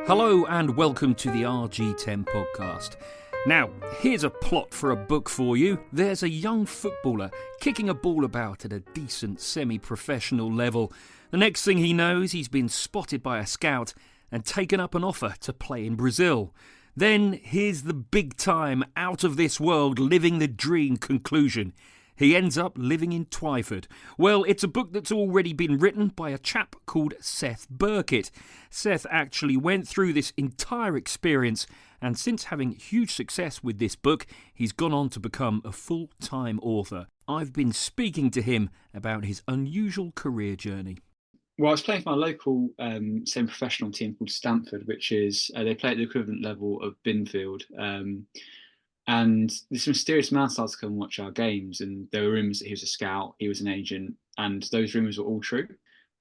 Hello and welcome to the RG10 Podcast. Now, here's a plot for a book for you. There's a young footballer kicking a ball about at a decent semi-professional level. The next thing he knows, he's been spotted by a scout and taken up an offer to play in Brazil. Then here's the big time, out of this world, living the dream conclusion. He ends up living in Twyford. Well, it's a book that's already been written by a chap called Seth Burkett. Seth actually went through this entire experience, and since having huge success with this book, he's gone on to become a full-time author. I've been speaking to him about his unusual career journey. Well, I was playing for my local semi-professional team called Stamford, which is, they play at the equivalent level of Binfield. And this mysterious man started to come and watch our games, and there were rumours that he was a scout, he was an agent, and those rumours were all true.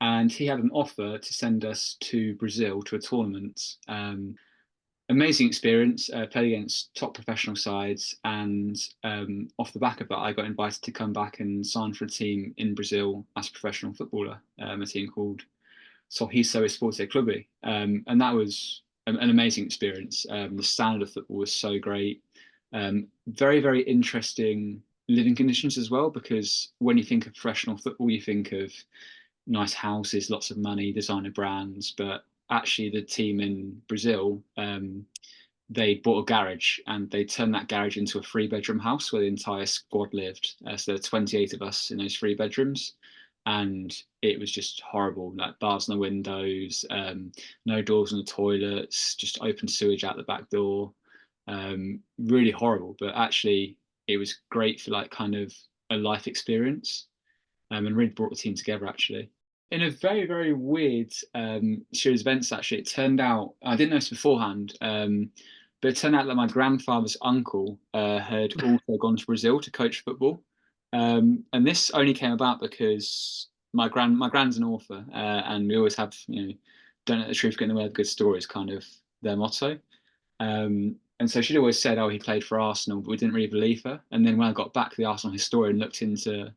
And he had an offer to send us to Brazil to a tournament. Amazing experience, played against top professional sides, and off the back of that, I got invited to come back and sign for a team in Brazil as a professional footballer, a team called Sorriso Esporte Clube. And that was an amazing experience. The standard of football was so great. Very, very interesting living conditions as well, because when you think of professional football, you think of nice houses, lots of money, designer brands, but actually the team in Brazil, they bought a garage and they turned that garage into a 3-bedroom house where the entire squad lived. So there were 28 of us in those 3 bedrooms, and it was just horrible, like bars on the windows, no doors on the toilets, just open sewage out the back door. Really horrible, but actually it was great for like kind of a life experience, and really brought the team together actually. In a very, very weird series of events, actually, it turned out, I didn't know this beforehand, but it turned out that my grandfather's uncle had also gone to Brazil to coach football. And this only came about because my grand's an author, and we always have, don't let the truth get in the way of good stories, kind of their motto. And so she'd always said, oh, he played for Arsenal, but we didn't really believe her. And then when I got back, the Arsenal historian looked into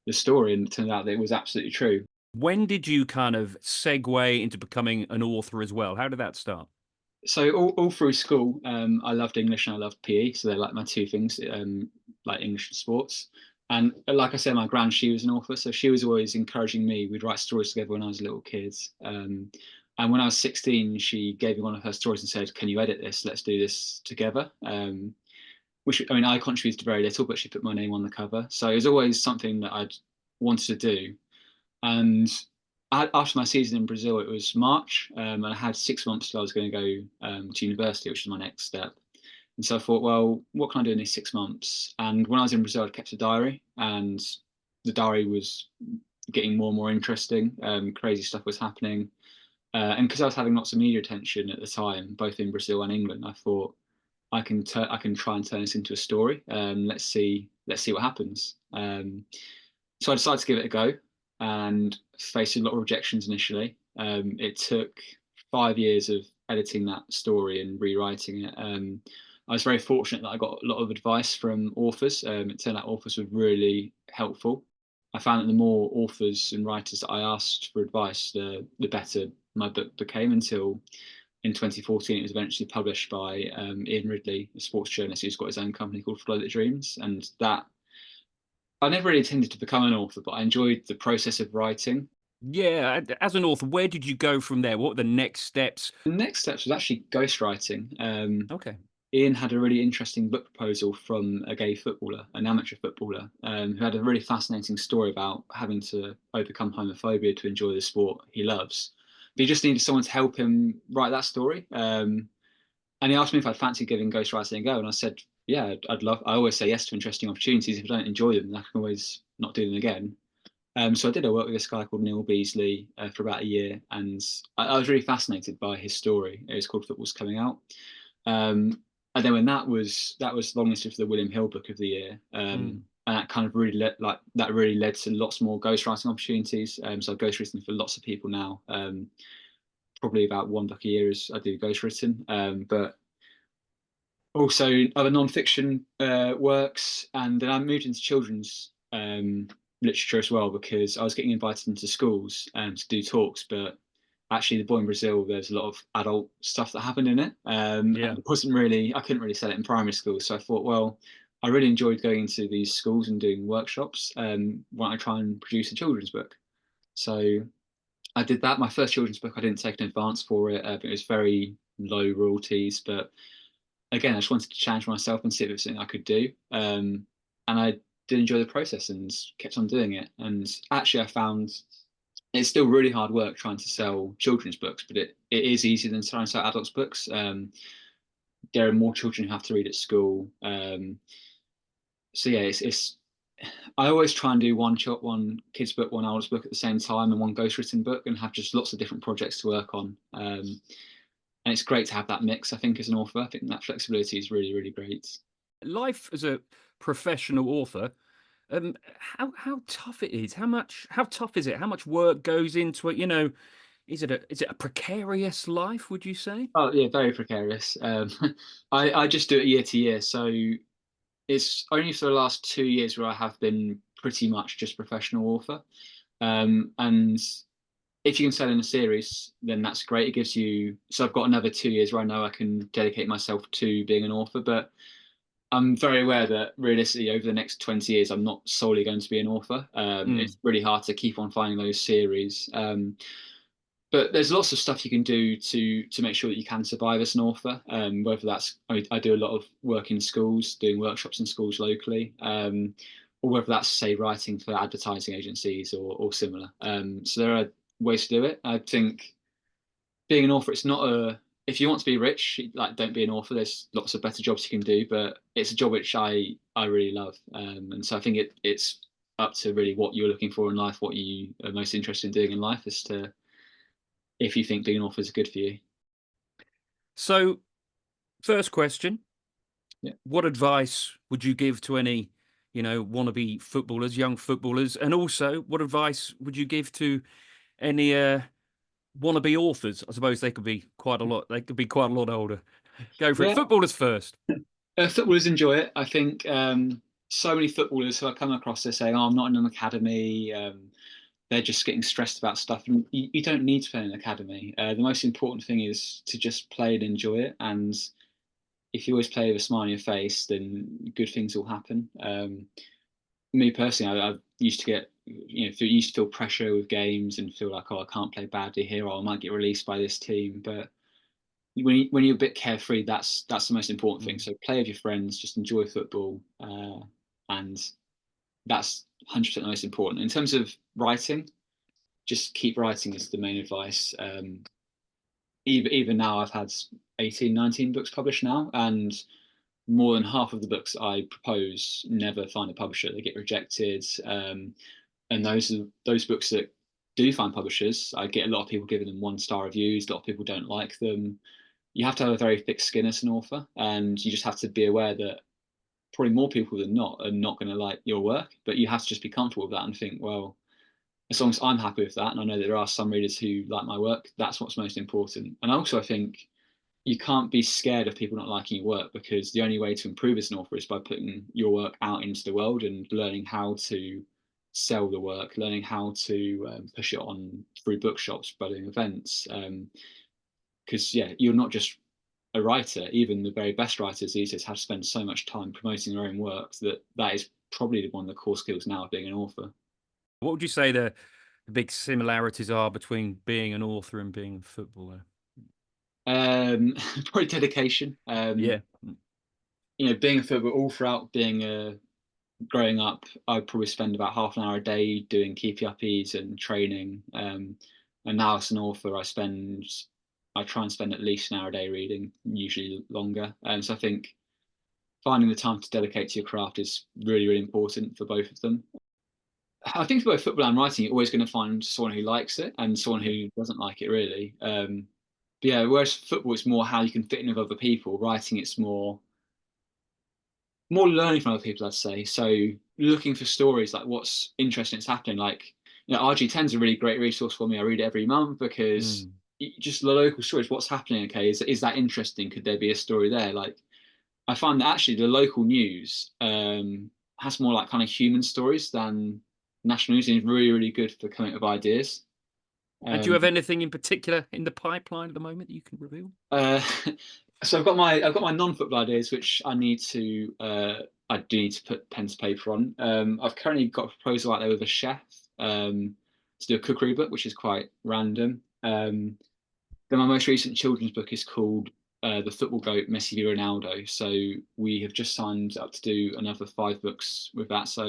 the story, and it turned out that it was absolutely true. When did you kind of segue into becoming an author as well? How did that start? So all through school, I loved English and I loved PE. So they're like my two things, like English and sports. And like I said, my gran, she was an author, so she was always encouraging me. We'd write stories together when I was a little kid. And when I was 16, she gave me one of her stories and said, can you edit this? Let's do this together. Which, I mean, I contributed very little, but she put my name on the cover. So it was always something that I'd wanted to do. And after my season in Brazil, it was March, and I had 6 months till I was going to go to university, which was my next step. And so I thought, well, what can I do in these 6 months? And when I was in Brazil, I kept a diary, and the diary was getting more and more interesting. Crazy stuff was happening. And because I was having lots of media attention at the time, both in Brazil and England, I thought I can try and turn this into a story. Let's see what happens. So I decided to give it a go, and faced a lot of rejections initially. It took 5 years of editing that story and rewriting it. I was very fortunate that I got a lot of advice from authors. It turned out authors were really helpful. I found that the more authors and writers that I asked for advice, the better my book became, until in 2014 it was eventually published by Ian Ridley, a sports journalist who's got his own company called Follow the Dreams. And that, I never really intended to become an author, but I enjoyed the process of writing. Yeah, as an author, where did you go from there? What were the next steps? The next steps was actually ghostwriting. Okay. Ian had a really interesting book proposal from a gay footballer, an amateur footballer, who had a really fascinating story about having to overcome homophobia to enjoy the sport he loves. But he just needed someone to help him write that story. And he asked me if I'd fancy giving ghostwriting a go. And I said, yeah, I'd love, I always say yes to interesting opportunities. If I don't enjoy them, I can always not do them again. So I did. I worked with this guy called Neil Beasley for about a year, and I was really fascinated by his story. It was called Football's Coming Out. And then when that was longlisted for the William Hill Book of the Year, and that kind of really led to lots more ghostwriting opportunities. So I've ghostwritten for lots of people now. Probably about 1 book a year as I do ghostwritten, but also other non-fiction works. And then I moved into children's literature as well, because I was getting invited into schools to do talks, but actually the boy in Brazil, there's a lot of adult stuff that happened in it. Yeah. And it wasn't really, I couldn't really sell it in primary school. So I thought, well, I really enjoyed going into these schools and doing workshops. Why don't I try and produce a children's book? So I did that. My first children's book, I didn't take an advance for it. But it was very low royalties. But again, I just wanted to challenge myself and see if it was something I could do. And I did enjoy the process and kept on doing it. And actually, I found it's still really hard work trying to sell children's books, but it is easier than trying to sell adults' books. There are more children who have to read at school. So yeah, it's I always try and do one kids book, one adults book at the same time, and one ghostwritten book, and have just lots of different projects to work on. And it's great to have that mix. I think as an author, I think that flexibility is really, really great. Life as a professional author, how tough it is. How tough is it? How much work goes into it? Is it a precarious life, would you say? Oh yeah, very precarious. I just do it year to year, so it's only for the last 2 years where I have been pretty much just professional author. And if you can sell in a series, then that's great. It gives you, so I've got another 2 years where I know I can dedicate myself to being an author, but I'm very aware that realistically over the next 20 years, I'm not solely going to be an author. It's really hard to keep on finding those series. But there's lots of stuff you can do to make sure that you can survive as an author. Whether that's I do a lot of work in schools, doing workshops in schools locally, or whether that's say writing for advertising agencies or similar. So there are ways to do it. I think being an author, it's not a if you want to be rich, like don't be an author. There's lots of better jobs you can do, but it's a job which I really love, and so I think it's up to really what you're looking for in life, what you are most interested in doing in life, as to if you think being an author is good for you. So, first question: Yeah. what advice would you give to any, wannabe footballers, young footballers, and also what advice would you give to any wannabe authors? I suppose they could be quite a lot. They could be quite a lot older. Go for it. Yeah, Footballers first. footballers enjoy it. I think so many footballers who I come across, they're saying, "Oh, I'm not in an academy." They're just getting stressed about stuff, and you don't need to play in an academy. The most important thing is to just play and enjoy it. And if you always play with a smile on your face, then good things will happen. Me personally, I used to get, used to feel pressure with games and feel like, oh, I can't play badly here, or I might get released by this team. But when you're a bit carefree, that's the most important thing. So play with your friends, just enjoy football, and that's 100% the most important. In terms of writing, just keep writing is the main advice. Even now, I've had 18, 19 books published now, and more than half of the books I propose never find a publisher. They get rejected. And those books that do find publishers, I get a lot of people giving them 1-star reviews. A lot of people don't like them. You have to have a very thick skin as an author, and you just have to be aware that probably more people than not are not going to like your work. But you have to just be comfortable with that and think, well, as long as I'm happy with that, and I know that there are some readers who like my work, that's what's most important. And also, I think you can't be scared of people not liking your work, because the only way to improve as an author is by putting your work out into the world and learning how to sell the work, learning how to push it on through bookshops, by doing events. Because yeah, you're not just a writer. Even the very best writers these days have to spend so much time promoting their own work that is probably one of the core skills now of being an author. What would you say the big similarities are between being an author and being a footballer? Probably dedication. Yeah. Being a footballer all throughout being growing up, I'd probably spend about half an hour a day doing keepy uppies and training. And now as an author, I try and spend at least an hour a day reading, usually longer. So I think finding the time to dedicate to your craft is really, really important for both of them. I think for both football and writing, you're always going to find someone who likes it and someone who doesn't like it, really. But yeah, whereas football, it's more how you can fit in with other people. Writing, it's more learning from other people, I'd say. So looking for stories, like what's interesting, that's happening. Like, RG10 is a really great resource for me. I read it every month because just the local stories, what's happening. Okay, is that interesting? Could there be a story there? Like, I find that actually the local news has more like kind of human stories than national news, and is really, really good for coming up with ideas. And do you have anything in particular in the pipeline at the moment that you can reveal? So I've got my non-football ideas, which I do need to put pen to paper on. I've currently got a proposal out there with a chef to do a cookery book, which is quite random. Then my most recent children's book is called The Football Goat, Messi v Ronaldo. So we have just signed up to do another 5 books with that. So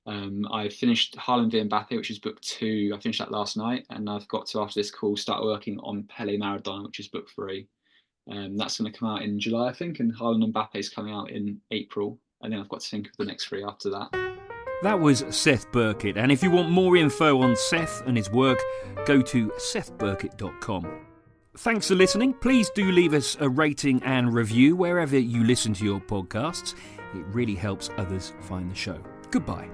I finished Haaland v Mbappe, which is book 2. I finished that last night, and I've got to, after this call, start working on Pele Maradona, which is book 3. That's going to come out in July, I think, and Haaland and Mbappe is coming out in April. And then I've got to think of the next 3 after that. That was Seth Burkett, and if you want more info on Seth and his work, go to sethburkett.com. Thanks for listening. Please do leave us a rating and review wherever you listen to your podcasts. It really helps others find the show. Goodbye.